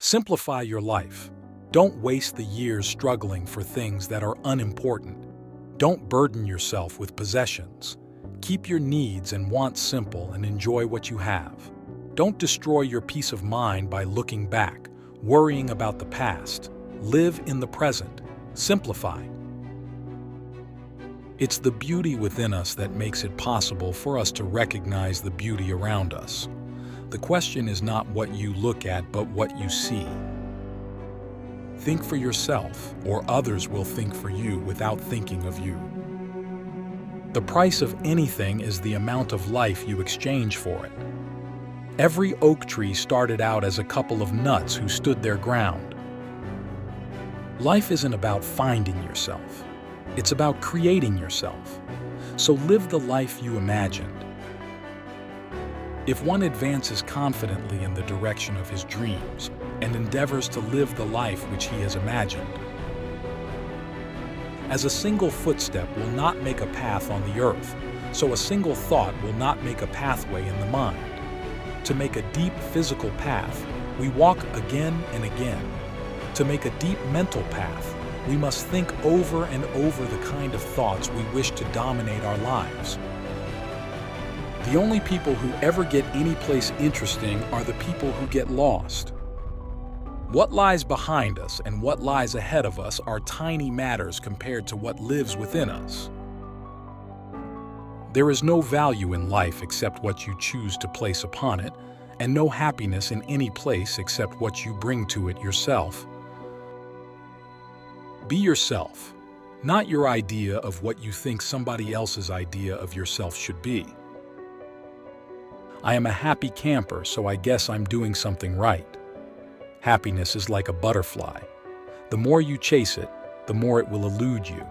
Simplify your life. Don't waste the years struggling for things that are unimportant. Don't burden yourself with possessions. Keep your needs and wants simple and enjoy what you have. Don't destroy your peace of mind by looking back, worrying about the past. Live in the present. Simplify. It's the beauty within us that makes it possible for us to recognize the beauty around us. The question is not what you look at, but what you see. Think for yourself, or others will think for you without thinking of you. The price of anything is the amount of life you exchange for it. Every oak tree started out as a couple of nuts who stood their ground. Life isn't about finding yourself. It's about creating yourself. So live the life you imagined. If one advances confidently in the direction of his dreams and endeavors to live the life which he has imagined, as a single footstep will not make a path on the earth, so a single thought will not make a pathway in the mind. To make a deep physical path, we walk again and again. To make a deep mental path, we must think over and over the kind of thoughts we wish to dominate our lives. The only people who ever get any place interesting are the people who get lost. What lies behind us and what lies ahead of us are tiny matters compared to what lives within us. There is no value in life except what you choose to place upon it, and no happiness in any place except what you bring to it yourself. Be yourself, not your idea of what you think somebody else's idea of yourself should be. I am a happy camper, so I guess I'm doing something right. Happiness is like a butterfly. The more you chase it, the more it will elude you.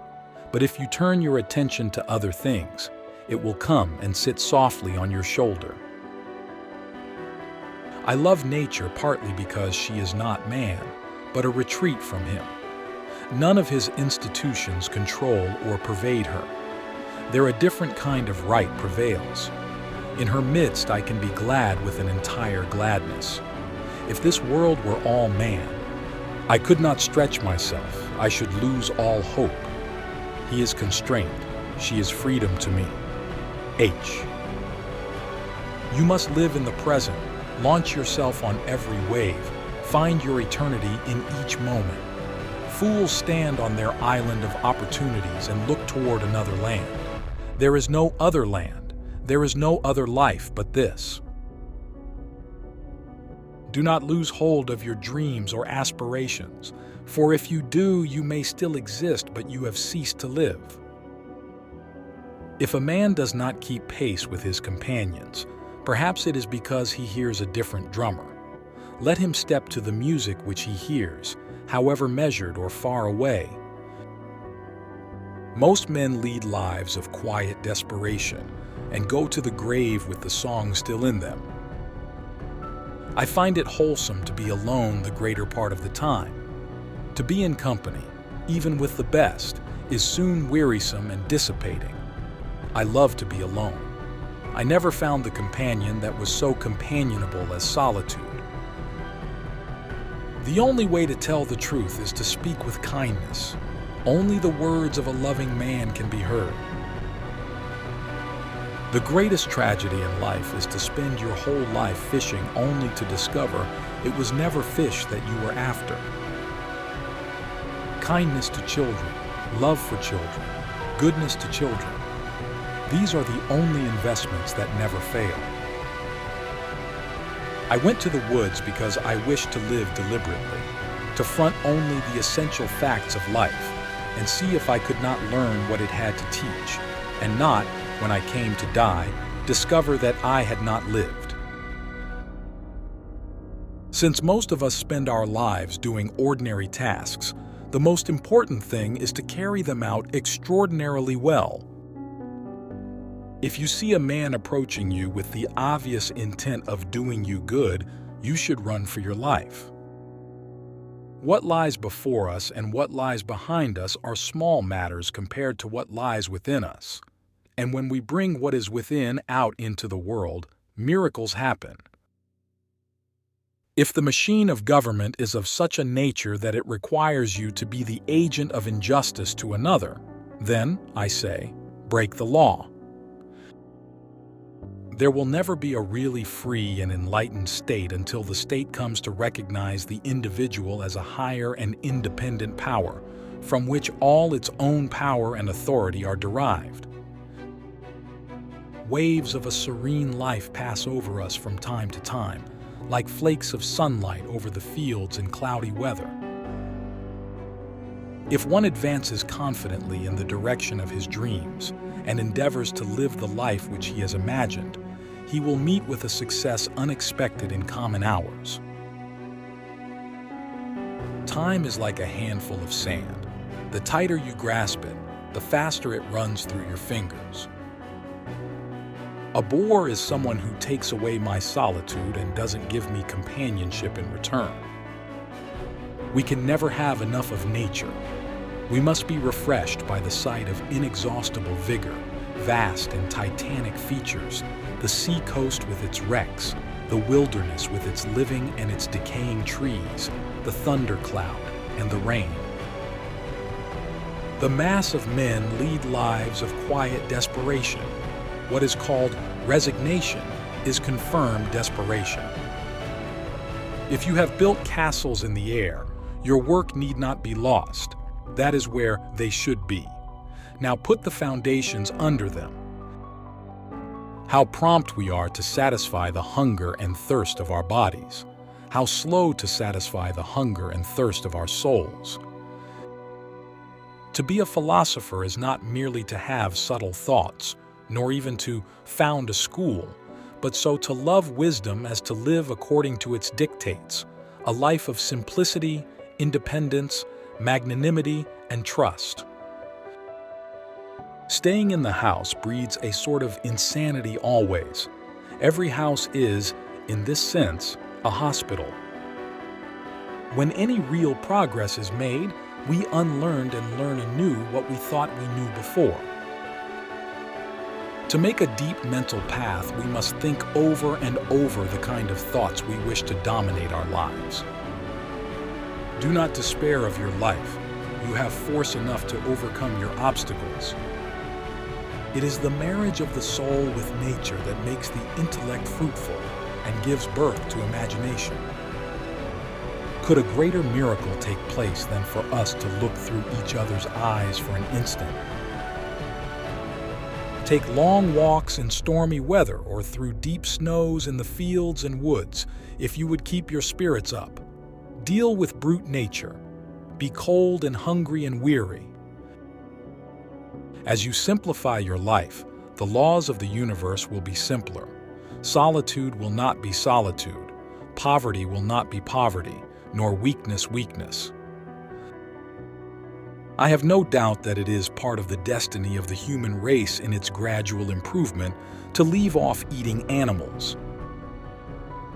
But if you turn your attention to other things, it will come and sit softly on your shoulder. I love nature partly because she is not man, but a retreat from him. None of his institutions control or pervade her. There a different kind of right prevails. In her midst I can be glad with an entire gladness. If this world were all man, I could not stretch myself, I should lose all hope. He is constraint, she is freedom to me. H. You must live in the present, launch yourself on every wave, find your eternity in each moment. Fools stand on their island of opportunities and look toward another land. There is no other land, there is no other life but this. Do not lose hold of your dreams or aspirations, for if you do, you may still exist, but you have ceased to live. If a man does not keep pace with his companions, perhaps it is because he hears a different drummer. Let him step to the music which he hears, however measured or far away. Most men lead lives of quiet desperation and go to the grave with the song still in them. I find it wholesome to be alone the greater part of the time. To be in company, even with the best, is soon wearisome and dissipating. I love to be alone. I never found the companion that was so companionable as solitude. The only way to tell the truth is to speak with kindness. Only the words of a loving man can be heard. The greatest tragedy in life is to spend your whole life fishing only to discover it was never fish that you were after. Kindness to children, love for children, goodness to children. These are the only investments that never fail. I went to the woods because I wished to live deliberately, to front only the essential facts of life, and see if I could not learn what it had to teach, and not, when I came to die, discover that I had not lived. Since most of us spend our lives doing ordinary tasks, the most important thing is to carry them out extraordinarily well. If you see a man approaching you with the obvious intent of doing you good, you should run for your life. What lies before us and what lies behind us are small matters compared to what lies within us. And when we bring what is within out into the world, miracles happen. If the machine of government is of such a nature that it requires you to be the agent of injustice to another, then, I say, break the law. There will never be a really free and enlightened state until the state comes to recognize the individual as a higher and independent power, from which all its own power and authority are derived. Waves of a serene life pass over us from time to time, like flakes of sunlight over the fields in cloudy weather. If one advances confidently in the direction of his dreams and endeavors to live the life which he has imagined, he will meet with a success unexpected in common hours. Time is like a handful of sand. The tighter you grasp it, the faster it runs through your fingers. A bore is someone who takes away my solitude and doesn't give me companionship in return. We can never have enough of nature. We must be refreshed by the sight of inexhaustible vigor, vast and titanic features, the sea coast with its wrecks, the wilderness with its living and its decaying trees, the thundercloud and the rain. The mass of men lead lives of quiet desperation. What is called resignation is confirmed desperation. If you have built castles in the air, your work need not be lost. That is where they should be. Now put the foundations under them. How prompt we are to satisfy the hunger and thirst of our bodies. How slow to satisfy the hunger and thirst of our souls. To be a philosopher is not merely to have subtle thoughts, nor even to found a school, but so to love wisdom as to live according to its dictates, a life of simplicity, independence, magnanimity, and trust. Staying in the house breeds a sort of insanity always. Every house is, in this sense, a hospital. When any real progress is made, we unlearned and learn anew what we thought we knew before. To make a deep mental path, we must think over and over the kind of thoughts we wish to dominate our lives. Do not despair of your life. You have force enough to overcome your obstacles. It is the marriage of the soul with nature that makes the intellect fruitful and gives birth to imagination. Could a greater miracle take place than for us to look through each other's eyes for an instant? Take long walks in stormy weather or through deep snows in the fields and woods if you would keep your spirits up. Deal with brute nature. Be cold and hungry and weary. As you simplify your life, the laws of the universe will be simpler. Solitude will not be solitude. Poverty will not be poverty, nor weakness weakness. I have no doubt that it is part of the destiny of the human race in its gradual improvement to leave off eating animals.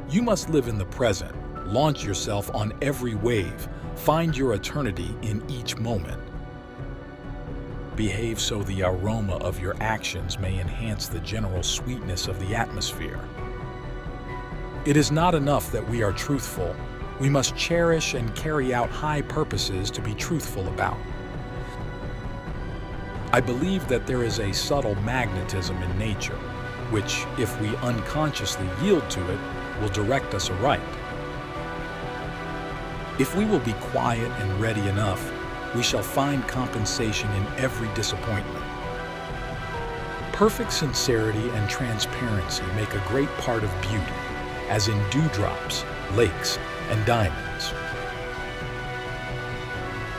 You must live in the present, launch yourself on every wave, find your eternity in each moment. Behave so the aroma of your actions may enhance the general sweetness of the atmosphere. It is not enough that we are truthful. We must cherish and carry out high purposes to be truthful about. I believe that there is a subtle magnetism in nature, which, if we unconsciously yield to it, will direct us aright. If we will be quiet and ready enough, we shall find compensation in every disappointment. Perfect sincerity and transparency make a great part of beauty, as in dewdrops, lakes, and diamonds.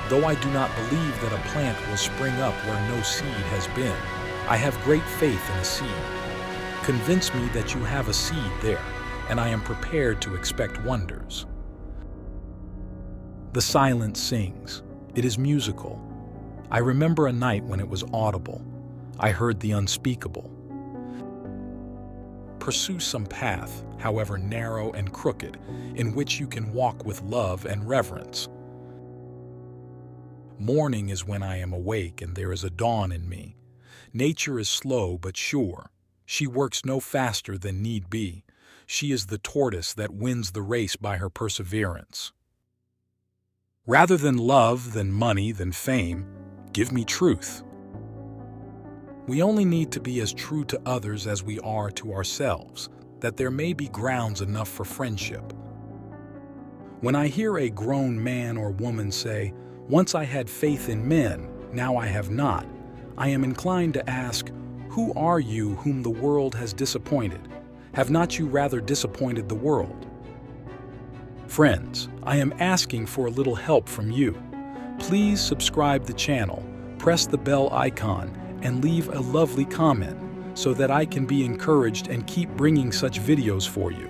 Though I do not believe that a plant will spring up where no seed has been, I have great faith in a seed. Convince me that you have a seed there, and I am prepared to expect wonders. The silence sings. It is musical. I remember a night when it was audible. I heard the unspeakable. Pursue some path, however narrow and crooked, in which you can walk with love and reverence. Morning is when I am awake and there is a dawn in me. Nature is slow but sure. She works no faster than need be. she is the tortoise that wins the race by her perseverance. Rather than love, than money, than fame, give me truth. We only need to be as true to others as we are to ourselves, that there may be grounds enough for friendship. When I hear a grown man or woman say, "Once I had faith in men, now I have not," I am inclined to ask, who are you whom the world has disappointed? Have not you rather disappointed the world? Friends, I am asking for a little help from you. Please subscribe the channel, press the bell icon, and leave a lovely comment so that I can be encouraged and keep bringing such videos for you.